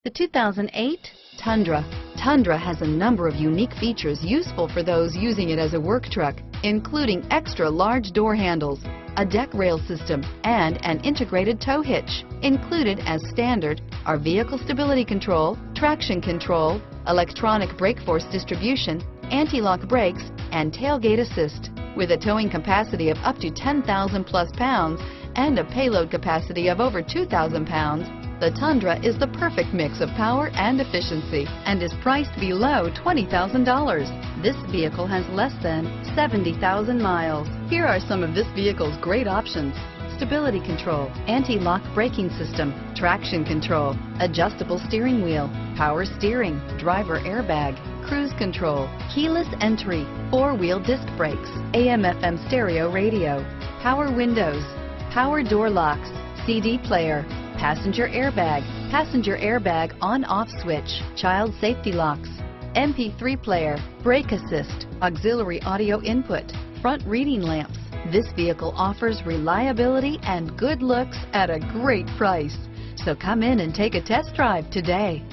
The 2008 Tundra. Tundra has a number of unique features useful for those using it as a work truck, including extra large door handles, a deck rail system, and an integrated tow hitch. Included as standard are vehicle stability control, traction control, electronic brake force distribution, anti-lock brakes, and tailgate assist. With a towing capacity of up to 10,000 plus pounds and a payload capacity of over 2,000 pounds, the Tundra is the perfect mix of power and efficiency and is priced below $20,000. This vehicle has less than 70,000 miles. Here are some of this vehicle's great options: stability control, anti-lock braking system, traction control, adjustable steering wheel, power steering, driver airbag, cruise control, keyless entry, four-wheel disc brakes, AM/FM stereo radio, power windows, power door locks, CD player, passenger airbag on-off switch, child safety locks, MP3 player, brake assist, auxiliary audio input, front reading lamps. This vehicle offers reliability and good looks at a great price. So come in and take a test drive today.